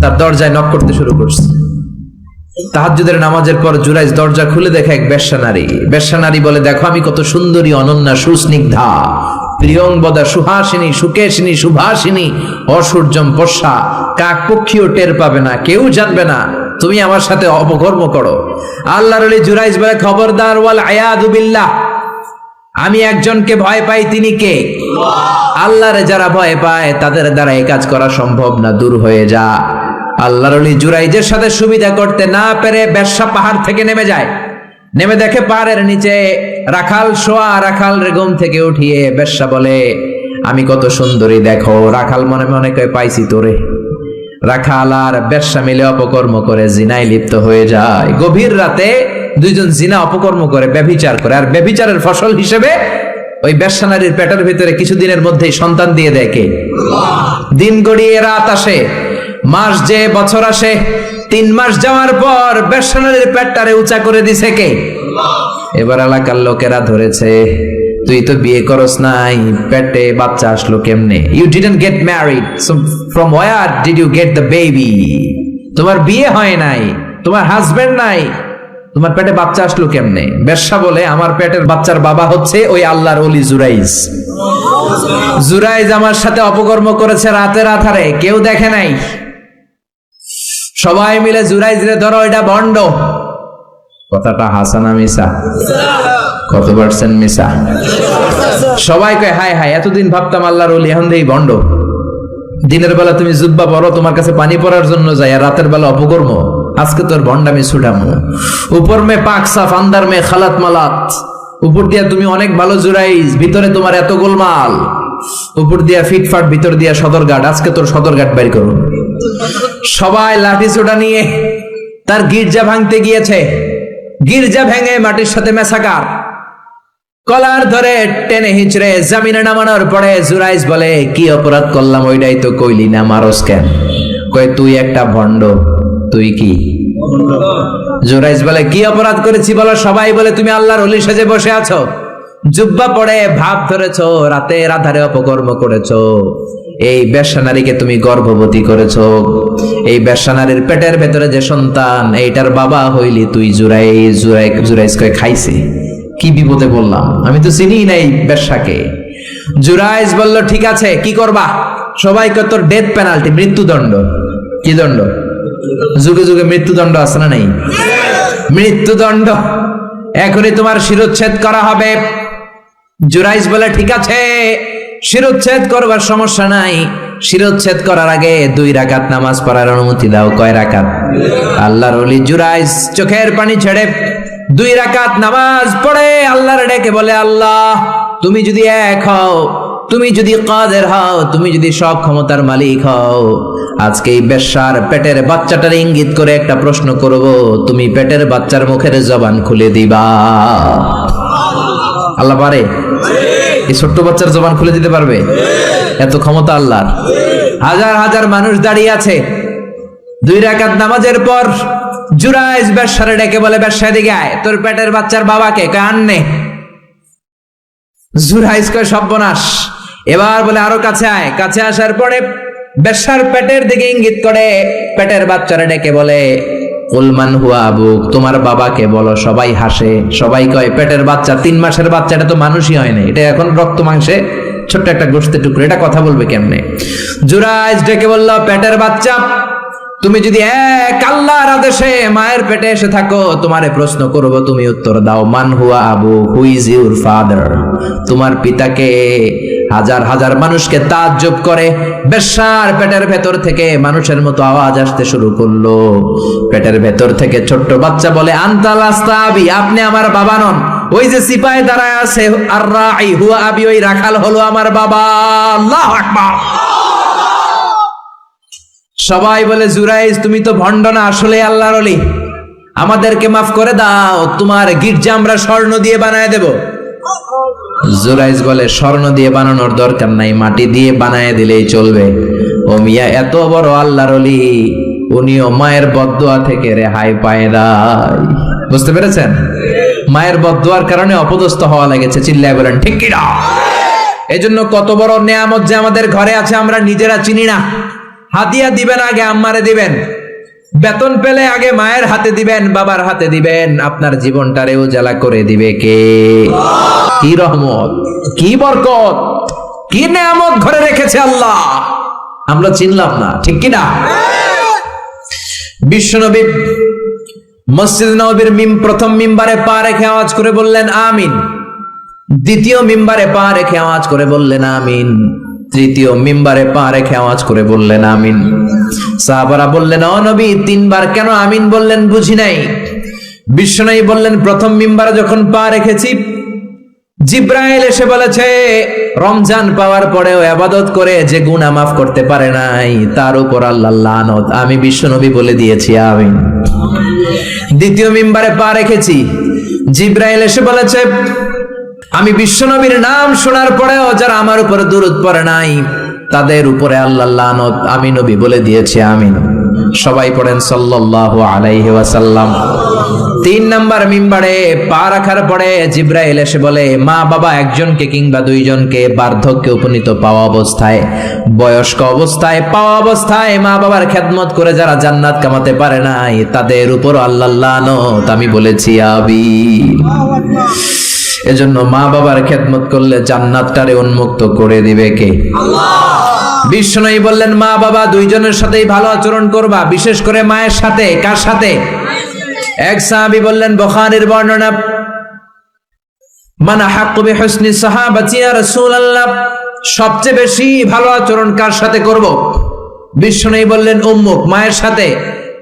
তার দরজায় নক করতে শুরু করছে। তাহাজ্জুদের নামাজের পর জুরাইজ দরজা খুলে দেখে এক বেশ্যা নারী। বেশ্যা নারী বলে, দেখো আমি কত সুন্দরী, অনন্যা, সুস্নিগ্ধা, প্রিয়ংবদা, সুহাসিনী, সুকেশিনী, সুভাসিনী, অসূর্যম পশা, কাক পক্ষীও টের পাবে না, কেউ জানবে না তুমি আমার সাথে অপকর্ম করো। আল্লাহর ওলি জুরাইজ বলে, খবরদার, ওয়াল আয়াযু বিল্লাহ, আমি একজনকে ভয় পাই, তিনি কে? আল্লাহরে যারা ভয় পায় তাদের দ্বারা এই কাজ করা সম্ভব না, দূর হয়ে যা। আল্লাহর ওলি জুরাইজের সাথে সুবিধা করতে না পেরে বেশ্যা পাহাড় থেকে নেমে যায়। নেমে দেখে পাহাড়ের নিচে রাখাল শোয়া। রাখাল ঘুম থেকে উঠিয়ে বেশ্যা বলে, আমি কত সুন্দরী দেখো। রাখাল মনে মনে কয়, পাইছি তোরে। রাখাল আর বেশ্যা মিলে অপকর্ম করে জিনায় লিপ্ত হয়ে যায়। গভীর রাতে দুইজন জিনা অপকর্ম করে, ব্যভিচার করে। আর ব্যভিচারের ফসল হিসেবে ওই বেশ্যা নারীর পেটের ভিতরে কিছুদিনের মধ্যেই সন্তান দিয়ে দেয় কে? দিন গড়িয়ে রাত আসে, মাস যে বছর আসে, 3 মাস যাওয়ার পর বেশ্যা নারীর পেটটারে উঁচা করে দিছে কে? এবার এলাকার লোকেরা ধরেছে, তুই তো বিয়ে করস নাই, পেটে বাচ্চা আসলো কেমনে? You didn't get married, so from where did you get the baby? তোমার বিয়ে হয় নাই, তোমার হাজবেন্ড নাই, তোমার পেটে বাচ্চা আসলো কেমনে? বেশ্যা বলে, আমার পেটের বাচ্চার বাবা হচ্ছে ওই আল্লাহর ওলি জুরাইজ। জুরাইজ আমার সাথে অপকর্ম করেছে রাতের আধারে, কেউ দেখে নাই। সবাই মিলে জুরাইজ রে ধরো, এটা ভণ্ড। কথাটা হাসানা মিসা? কত পার্সেন্ট মিসা? সবাই কয়, হায় হায়, এতদিন ভাবতাম আল্লাহর ওলি, এখন দেই ভণ্ড। দিনের বেলা তুমি জুব্বা পরো, তোমার কাছে পানি পড়ার জন্য যাই, আর রাতের বেলা অপকর্ম। আজকে তোর ভণ্ডামি ছুটামো। উপর মে পাক সাফ, আন্দার মে খালাত মালাত। উপর দিয়া তুমি অনেক ভালো জুরাইজ, ভিতরে তোমার এত গোলমাল। উপর দিয়া ফিটফাট, ভিতর দিয়া সদরঘাট। আজকে তোর সদরঘাট বের করুন। সবাই লাঠি ছোটা নিয়ে তার গির্জা ভাঙতে গিয়েছে। গির্জা ভেঙে মাটির সাথে মেশাকার। কলার ধরে টেনে হিচড়ে জামিনে নামানোর পরে জুরাইজ বলে, কি অপরাধ করলাম ওইটাই তো কইলি না, মারস কেন? কয়, তুই একটা ভণ্ড। তুই কি? জুরাইজ বলে, কি অপরাধ করেছি বলো? সবাই বলে, তুমি আল্লাহর ওলি সেজে বসে আছো, জুব্বা পড়ে ভাব ধরেছো, রাতের আধারে অপকর্ম করেছো। এই বেশ্যা নারীকে তুমি গর্ভবতী করেছো। এই বেশ্যা নারীর পেটের ভেতরে যে সন্তান, এইটার বাবা হইলি তুই জুরাইজ। জুরাইজ কয়, খাইছে। কি বিপদে বললাম, আমি তো চিনি নাই বেশ্যাকে। জুরাইজ বলল, ঠিক আছে, কি করবা? সবাই কয়, তোর ডেথ পেনাল্টি, মৃত্যুদণ্ড। কি দণ্ড? যুগে যুগে মৃত্যুদণ্ড আছে না নাই? মৃত্যুদণ্ড। এখনই তোমার শিরোচ্ছেদ করা হবে। জুরাইজ বলে, ঠিক আছে, শিরোচ্ছেদ করবার সমস্যা নাই। শিরোচ্ছেদ করার আগে 2 রাকাত নামাজ পড়ার অনুমতি দাও। কয় রাকাত? আল্লাহর ওলি জুরাইজ চোখের পানি ছেড়ে 2 রাকাত নামাজ পড়ে আল্লাহর ডেকে বলে, আল্লাহ, তুমি যদি এক হও, তুমি যদি কাদের হও, তুমি যদি সব ক্ষমতার মালিক হও, আজকে এই বেশ্যার পেটের বাচ্চাটার ইঙ্গিত করে একটা প্রশ্ন করব, তুমি পেটের বাচ্চার মুখের জবান খুলে দিবা। আল্লাহ পারে? এই ছোট্ট বাচ্চার জবান খুলে দিতে পারবে? এত ক্ষমতা আল্লাহর। হাজার হাজার মানুষ দাঁড়িয়ে আছে। 2 রাকাত নামাজের পর জুরাইজ বেশ্যারে ডেকে বলে, বেশ্যা দিকে আয়, তোর পেটের বাচ্চার বাবাকে। কয়, আননে। জুরাইজ কয়, সর্বনাশ। এবার বলে, আরো কাছে আয়। কাছে আসার পরে বেশ্যার পেটের দিকে ইঙ্গিত করে পেটের বাচ্চারে ডেকে বলে, উলমান হুয়া আবুক, তোমার বাবাকে বলো। সবাই হাসে। সবাই কয়, পেটের বাচ্চা, 3 মাসের বাচ্চা, এটা তো মানুষই হয় না, এটা এখন রক্ত মাংসে ছোট্ট একটা গোশতের টুকরো, এটা কথা বলবে কেমনে? জুরাইজ ডেকে বলল, পেটের বাচ্চা, তুমি যদি এক আল্লাহর আদেশে মায়ের পেটে এসে থাকো, তোমারে প্রশ্ন করব, তুমি উত্তর দাও। মান হুয়া Abu, who is your father? তোমার পিতাকে? হাজার হাজার মানুষকে তাজ্জব করে। বেশ্যার পেটের ভেতর থেকে মানুষের মতো আওয়াজ আসতে শুরু করলো। পেটের ভেতর থেকে ছোট্ট বাচ্চা বলে, আনতাল আস্তাবি, আপনি আমার বাবা নন। ওই যে সিপাহি দাঁড়ায় আছে, আর রাই হুয়া আবি, ওই রাখাল হলো আমার বাবা। আল্লাহু আকবার। সবাই বলে, জুরাইজ, তুমি তো ভণ্ড না, আসলে আল্লাহর ওলি, আমাদেরকে মাফ করে দাও, তোমার গির্জা আমরা স্বর্ণ দিয়ে বানায় দেব। জুরাইজ বলে, স্বর্ণ দিয়ে বানানোর দরকার নাই, মাটি দিয়ে বানায় দিলেই চলবে। ও মিয়া, এত বড় আল্লাহর ওলি, উনিও মায়ের বদদোয়া থেকে রেহাই পায় নাই। বুঝতে পেরেছেন? মায়ের বদদোয়ার কারণে অপদস্থ হওয়া লেগেছে। চিল্লায় বলেন ঠিক কি না? এজন্য কত বড় নেয়ামত যে আমাদের ঘরে আছে আমরা নিজেরা চিনি না। হাদিয়া দিবেন আগে আম্মারে দিবেন, বেতন পেলে আগে মায়ের হাতে দিবেন, বাবার হাতে দিবেন, আপনার জীবনটারে উজালা করে দিবে কে? কি রহমত, কি বরকত, কি নেয়ামত ঘরে রেখেছে আল্লাহ, আমরা চিনলাম না। ঠিক কি না? বিশ্বনবী মসজিদ নববীর প্রথম মিম্বারে পা রেখে আওয়াজ করে বললেন, আমিন। দ্বিতীয় মিম্বারে পা রেখে আওয়াজ করে বললেন আমিন। তৃতীয় মিম্বারে পা রেখে আওয়াজ করে বললেন আমিন। সাহাবারা বললেন, ও নবী, তিনবার কেন আমিন বললেন বুঝি নাই। বিশ্বনবী বললেন, প্রথম মিম্বারে যখন পা রেখেছি, জিব্রাইল এসে বলেছে রমজান পাওয়ার পরেও ইবাদত করে যে গুনাহ মাফ করতে পারে নাই তার উপর আল্লাহর লানত। আমি বিশ্বনবী বলে দিয়েছি আমিন। দ্বিতীয় মিম্বারে পা রেখেছি, জিব্রাইল এসে বলেছে আমি বিশ্বনবীর নাম শোনার পরেও যারা আমার উপরে দুরূদ পড়ে নাই তাদের উপরে আল্লাহর লানত। আমি নবী বলে দিয়েছি আমিন। সবাই পড়েন সাল্লাল্লাহু আলাইহি ওয়াসাল্লাম। তিন নাম্বার মিম্বারে পা রাখার পরে জিব্রাইল এসে বলে, মা বাবা একজনকে কিংবা দুইজনকে বার্ধক্যে উপনীত পাওয়া অবস্থায়, বয়স্ক অবস্থায়, পাওয়া অবস্থায় মা বাবার খেদমত করে যারা জান্নাত কামাতে পারে নাই তাদের উপর আল্লাহর লানত। আমি বলেছি আমিন। এজন্য মা বাবার খেদমত করলে জান্নাতটারে উন্মুক্ত করে দিবে কে? আল্লাহ। বিশ্বনবী বললেন, মা বাবা দুইজনের সাথেই ভালো আচরণ করবা, বিশেষ করে মায়ের সাথে। কার সাথে? এক সাহাবী বললেন, বুখারীর বর্ণনা, মান আহাক্কু বিহুসনি সাহাবাতি ইয়া রাসূলুল্লাহ, সবচেয়ে বেশি ভালো আচরণ কার সাথে করব? বিশ্বনবী বললেন, উম্মুক, মায়ের সাথে।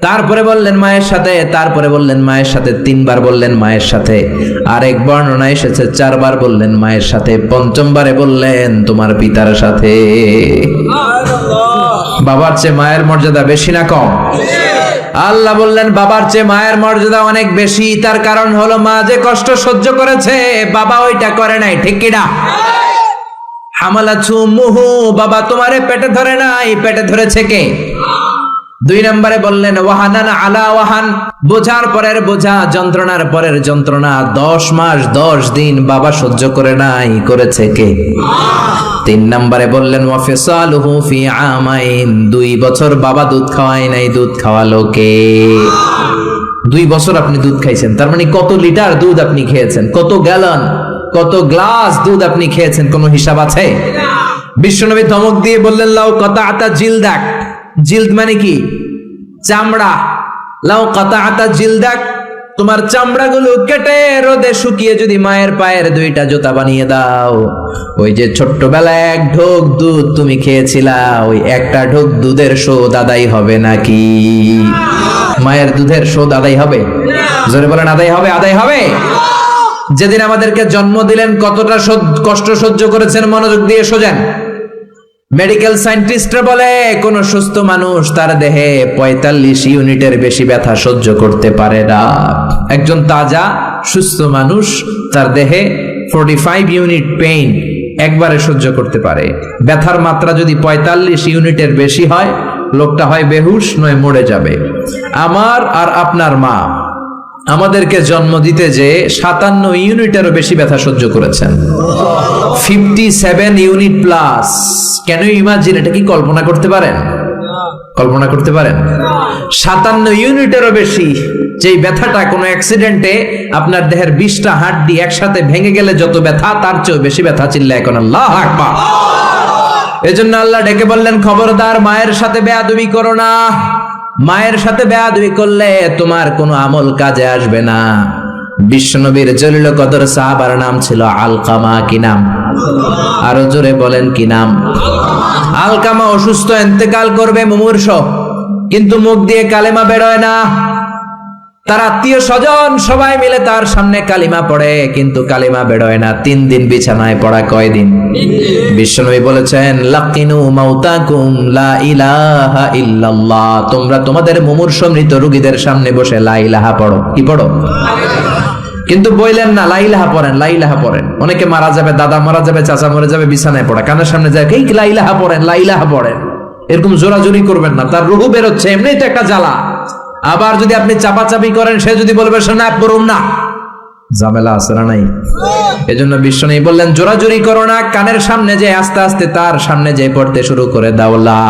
তারপরে বললেন মায়ের সাথে, তারপরে বললেন মায়ের সাথে, তিনবার বললেন মায়ের সাথে। আরেক বর্ণনা এসেছে চারবার বললেন মায়ের সাথে, পঞ্চমবারে বললেন তোমার পিতার সাথে। বাবার চেয়ে মায়ের মর্যাদা বেশি না কম? আল্লাহ বললেন বাবার চেয়ে মায়ের মর্যাদা অনেক বেশি। তার কারণ হলো মা যে কষ্ট সহ্য করেছে বাবা ওইটা করে নাই। ঠিক কিনা? হামালাতহু উম্মুহু, বাবা তোমারে পেটে ধরে নাই, পেটে ধরেছে কে? দুই নম্বরে বললেন ওয়াহানান আলা ওয়াহান, বোঝার পরের বোঝা, যন্ত্রণার পরের যন্ত্রণা 10 মাস 10 দিন বাবা সহ্য করে নাই, করেছে কে? তিন নম্বরে বললেন ওয়াফিসালুহু ফি আমাইন, 2 বছর বাবা দুধ খাওয়ায় নাই, দুধ খাওয়ালো কে? 2 বছর আপনি দুধ খাইছেন, তার মানে কত লিটার দুধ আপনি খেয়েছেন, কত গ্যালন, কত গ্লাস দুধ আপনি খেয়েছেন, কোনো হিসাব আছে? বিশ্বনবী ধমক দিয়ে বললেন লাউ কাতাআতা জিলদাক, জিলদ মানে কি? চামড়া। লাউ কাতাআতা জিলদাক, তোমার চামড়াগুলো কেটে রোদে শুকিয়ে যদি মায়ের পায়ের 2টা জুতা বানিয়ে দাও, ওই যে ছোট্টবেলায় 1 ঢোক দুধ তুমি খেয়েছিলা, ওই একটা ঢোক দুধের শোধ আদায় হবে নাকি? মায়ের দুধের শোধ আদায় হবে? জোরে বলেন আদায় হবে? আদায় হবে। যেদিন আমাদেরকে জন্ম দিলেন কতটা কষ্ট সহ্য করেছেন, মনোযোগ দিয়ে শোনেন। মেডিকেল সায়েন্টিস্টরা বলে কোন সুস্থ মানুষ তার দেহে 45 ইউনিটের বেশি ব্যথা সহ্য করতে পারে না। একজন তাজা সুস্থ মানুষ তার দেহে 45 ইউনিট পেইন একবারে সহ্য করতে পারে। ব্যথার মাত্রা যদি 45 ইউনিটের বেশি হয়, লোকটা হয় বেহুশ নয় মরে যাবে। আমার আর আপনার মা আমাদেরকে জন্ম দিতে যে 57 ইউনিটেরও বেশি ব্যথা সহ্য করেছেন, 57 ইউনিট প্লাস। কেন ইমাজিন, এটা কি কল্পনা করতে পারেন? কল্পনা করতে পারেন? 57 ইউনিটেরও বেশি, যেই ব্যথাটা কোনো অ্যাক্সিডেন্টে আপনার দেহের 20টা হাড্ডি একসাথে ভেঙে গেলে যত ব্যথা, তার চেয়েও বেশি ব্যথা। চিল্লায় এখন আল্লাহু আকবার। এজন্য আল্লাহ ডেকে বললেন খবরদার মায়ের সাথে বেয়াদবি করো না। মায়ের সাথে বেয়াদবি করলে তোমার কোনো আমল কাজে আসবে না। বিশ্বনবীর জলিল কদর সাহাবার নাম ছিল আলকামা। কি নাম? আরো জোরে বলেন কি নাম? আলকামা অসুস্থ, ইন্তেকাল করবে, মুমূর্ষ, কিন্তু মুখ দিয়ে কালেমা বেরোয় না। তার আত্মীয় স্বজন সবাই মিলে তার সামনে কালিমা পড়ে, কিন্তু কালিমা বেরোয় না। 3 দিন বিছানায় পড়া। কয়দিন? বিশ্বনবী বলেছেন লাকিনু মাউতাকুম লা ইলাহা ইল্লাল্লাহ, তোমরা তোমাদের মুমূর্ষ মৃত রোগীদের সামনে বসে লা ইলাহা পড়ো। কি পড়ো? কিন্তু বললেন না লা ইলাহা পড়েন, লা ইলাহা পড়েন। অনেকে মারা যাবে, দাদা মারা যাবে, চাচা মরে যাবে, বিছানায় পড়া, কানের সামনে যায় এই লা ইলাহা পড়েন, লা ইলাহা পড়েন। এরকম জোরাজোরি করবেন না, তার রুহু বেরোচ্ছে, এমনিই তো একটা জ্বালা। আবার যদি আপনি চাপাচাপি করেন, সে যদি বলবে শোনা পড়ুন না, ঝামেলা আছে না নাই? এজন্য বিশ্বনবী বললেন জোরাজোরি করো না, কানের সামনে যে আস্তে আস্তে তার সামনে যে পড়তে শুরু করে দাও লা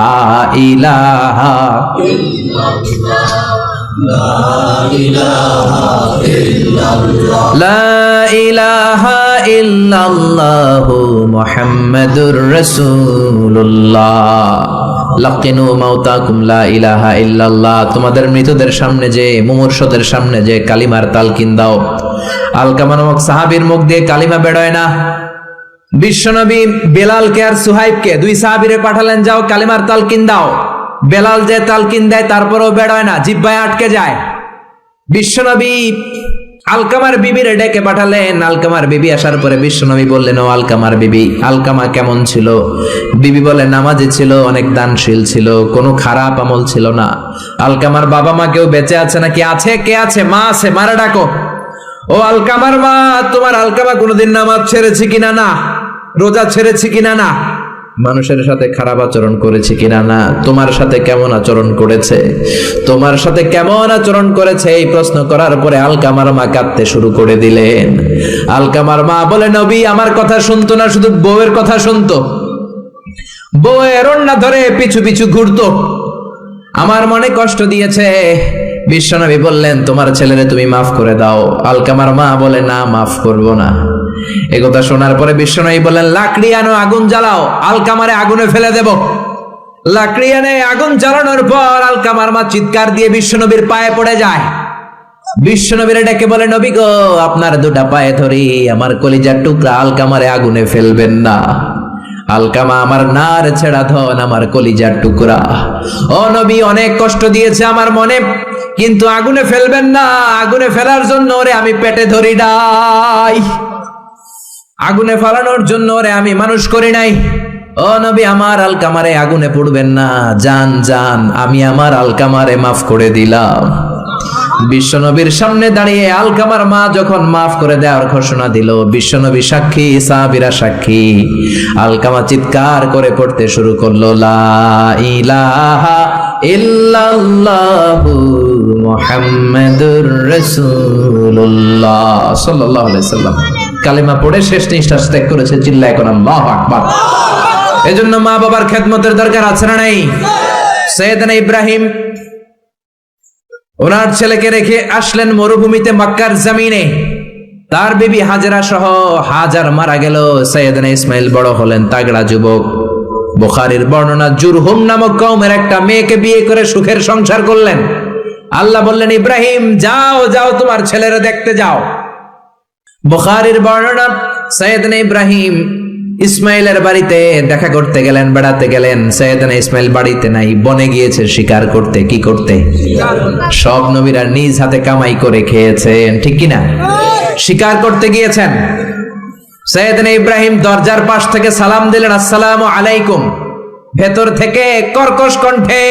ইলাহা লা ইলাহা ইল্লাল্লাহু মুহাম্মাদুর রাসূলুল্লাহ। লাকিনু মাউতাকুম লা ইলাহা ইল্লাল্লাহ, তোমাদের মৃতদের সামনে যে, মুমূর্ষদের সামনে যে কালিমার তালকিন দাও। আলকামা নামক সাহাবীর মুখ দিয়ে কালিমা বেরোয় না। বিশ্বনবী বেলালকে আর সুহাইবকে, দুই সাহাবীরে পাঠালেন, যাও কালিমার তালকিন দাও। বেলাল যে তালকিন দেয় তারপরেও বেরোয় না, জিহ্বায় আটকে যায়। বিশ্বনবী আলকামার বিবিরে ডেকে পাঠালেন। আলকামার বিবি আসার পরে বিশ্বনবী বললেন, ও আলকামার বিবি, আলকামা কেমন ছিল? বিবি বলে, নামাজি ছিল, অনেক দানশীল ছিল, কোনো খারাপ আমল ছিল না। আলকামার বাবা মা কেউ বেঁচে আছে নাকি? আছে। কে আছে? মা আছে, মারা ডাকো। ও আলকামার মা, তোমার আলকামা কোনোদিন নামাজ ছেড়েছে কিনা? না। রোজা ছেড়েছে কিনা? না। মানুষের সাথে খারাপ আচরণ করেছে কিনা? না। তোমার সাথে কেমন আচরণ করেছে? তোমার সাথে কেমন আচরণ করেছে? এই প্রশ্ন করার পরে আলকামার মা কাঁদতে শুরু করে দিলেন। আলকামার মা বলে, নবী আমার কথা শুনতো না, শুধু বউয়ের কথা শুনতো। বউয়ের ওড়না ধরে পিছু পিছু ঘুরতো, আমার মনে কষ্ট দিয়েছে। বিশ্বনবী বললেন, তোমার ছেলেরে তুমি মাফ করে দাও। আলকামার মা বলে, না, মাফ করব না। একথা শোনার পরে বিশ্বনবী বললেন, লাকড়ি আনো, আগুন জ্বালাও, আলকামারে আগুনে ফেলে দেব। লাকড়ি এনে আগুন জ্বালানোর পর আলকামার মা চিৎকার দিয়ে বিশ্বনবীর পায়ে পড়ে যায়। বিশ্বনবীর ডেকে বলে, নবী গো, আপনার দুটা পায়ে ধরি, আমার কলিজার টুকরা আলকামারে আগুনে ফেলবেন না। আলকামা আমার নার ছেড়া ধন, আমার কলিজার টুকরা। ও নবী, অনেক কষ্ট দিয়েছে আমার মনে, কিন্তু আগুনে ফেলবেন না। আগুনে ফেলার জন্য ওরে আমি পেটে ধরি নাই, আগুনে ফালানোর জন্য ওরে আমি মানুষ করি নাই। ও নবী, আমার আলকামারে আগুনে পুড়বেন না। জান জান, আমি আমার আলকামারে মাফ করে দিলাম। বিশ্বনবীর সামনে দাঁড়িয়ে আলকামার মা যখন মাফ করে দেওয়ার ঘোষণা দিল, বিশ্বনবী সাক্ষী, সাহাবীরা সাক্ষী। আলকামা চিৎকার করে পড়তে শুরু করলো, লা ইলাহা ইল্লাল্লাহু মুহাম্মাদুর রাসূলুল্লাহ সাল্লাল্লাহু আলাইহি সাল্লাম। কালিমা পড়ে শেষ নিঃশ্বাস ত্যাগ করেছে। চিল্লায় এখন আল্লাহু আকবার। এজন্য মা বাবার খেদমতের দরকার আছে না নাই? সাইয়েদনা ইব্রাহিম ওনার ছেলেকে রেখে আসলেন মরুভূমিতে, মক্কার জমিনে। তার বিবি হাজেরা সহ হাজার মারা গেল। সাইয়েদনা ইসমাইল বড় হলেন, তাগড়া যুবক। বুখারীর বর্ণনা, জুরহুম নামক কওমের একটা মেয়েকে বিয়ে করে সুখের সংসার করলেন। আল্লাহ বললেন, ইব্রাহিম যাও যাও, তোমার ছেলেরা দেখতে যাও। বুখারীর বর্ণনা, সাইয়েদনা ইব্রাহিম ইসমাইলের বাড়িতে দেখা করতে গেলেন, বেড়াতে গেলেন। সাইয়েদনা ইসমাইল বাড়িতে নাই, বনে গিয়েছে শিকার করতে। কি করতে? সব নবীরা নিজ হাতে কামাই করে খেয়েছেন, ঠিক কিনা? শিকার করতে গিয়েছেন। সাইয়েদনা ইব্রাহিম দরজার পাশ থেকে সালাম দিলেন, আসসালামু আলাইকুম। ভেতর থেকে কর্কশ কণ্ঠে,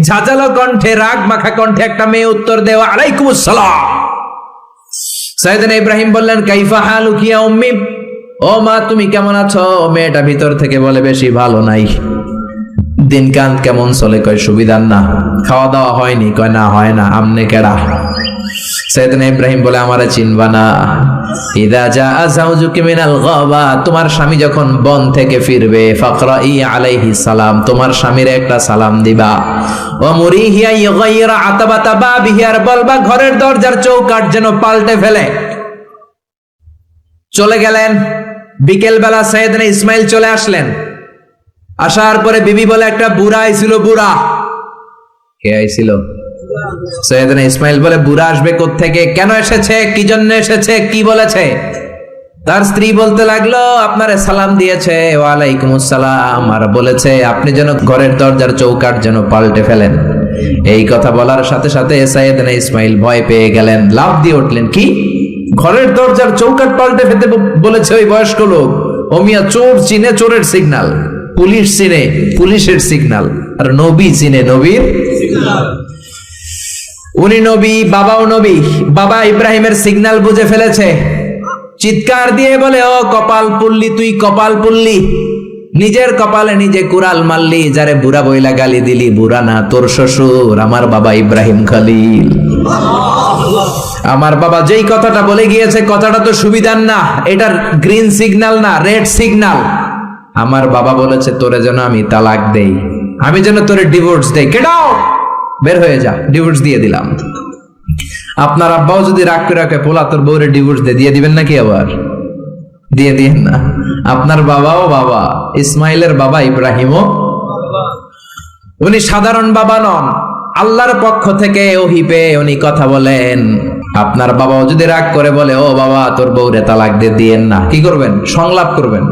ঝাঁঝালো কণ্ঠে, রাগ মাখা কণ্ঠে একটা মেয়ে উত্তর দেয়, আলাইকুমুস সালাম। সাইয়েদনা ইব্রাহিম বললেন, কাইফা হালুকি ইয়া উম্মি, ও মা তুমি কেমন আছো? মেয়েটা ভিতর থেকে বলে, বেশি ভালো নাই। দিনকাল কেমন চলে? কয় সুবিধার না। খাওয়া দাওয়া হয়নি? কয় না, হয় না। আমনে কেডা? সাইয়েদনা ইব্রাহিম বলে, আমারে চিনবা না? ইদা জাআ যাওজুকি মিনাল গাবা, তোমার স্বামী যখন বন থেকে ফিরবে, ফাকরাই আলাইহি সালাম, তোমার স্বামীর একটা সালাম দিবা। ওয়া মুরিহিয়া ইগাইরা আতাবাতা বাবিহি, আর বলবা ঘরের দরজার চৌকাঠ যেন পাল্টে ফেলে। চলে গেলেন। বিকেল বেলা সাইয়েদনা ইসমাইল চলে আসলেন। আসার পরে বিবি বলে, একটা বুড়া আইছিল। বুড়া? কে আইছিল? সাইয়েদনা ইসমাইল বলে, বুড়া আসবে কোত্থেকে? কেন এসেছে? কি জন্য এসেছে? কি বলেছে? তার স্ত্রী বলতে লাগলো, আপনারে সালাম দিয়েছে। ওয়ালাইকুমুস সালাম, আর বলেছে আপনি যেন ঘরের দরজার চৌকাঠ যেন পাল্টে ফেলেন। এই কথা বলার সাথে সাথে সাইয়েদনা ইসমাইল ভয় পেয়ে গেলেন, লাফ দিয়ে উঠলেন। কি? ঘরের দরজার চৌকাঠ পাল্টে ফেলতে বলেছে ওই বয়স্ক লোক? ও মিয়া, চোর চিনে চোরের সিগন্যাল, পুলিশ চিনে পুলিশের সিগন্যাল, আর নবী চিনে নবীর সিগন্যাল। উনি নবী, বাবাও নবী। বাবা ইব্রাহিমের সিগন্যাল বুঝে ফেলেছে। চিৎকার দিয়ে বলে, ও কপাল পুল্লি, তুই কপাল পুল্লি, নিজের কপালে নিজে কুড়াল মারলি। যারে বুড়া বইলা গালি দিলি, বুড়া না, তোর শ্বশুর আমার বাবা ইব্রাহিম খলিল। আমার বাবা যেই কথাটা বলে গিয়েছে, কথাটা তো সুবিধার না, এটার গ্রিন সিগন্যাল না, রেড সিগন্যাল। আমার বাবা বলেছে তোরে যেন আমি তালাক দেই, আমি যেন তোরে ডিভোর্স দেই। গেট আউট, বের হয়ে যা, ডিভোর্স দিয়ে দিলাম। আপনার আব্বাও যদি রাগ করে রাখে, পোলা তোর বউরে ডিভোর্স দিয়ে দিবেন নাকি? আবার দিয়ে দিয়েন না। আপনার বাবাও বাবা, ইসমাইলের বাবা ইব্রাহিমও। উনি সাধারণ বাবা নন, আল্লাহর পক্ষ থেকে ওহী পেয়ে উনি কথা বলেন। আপনার বাবাও যদি রাগ করে বলে, ও বাবা তোর বউরে তালাক দিয়েন না, কি করবেন? সংলাপ করবেন।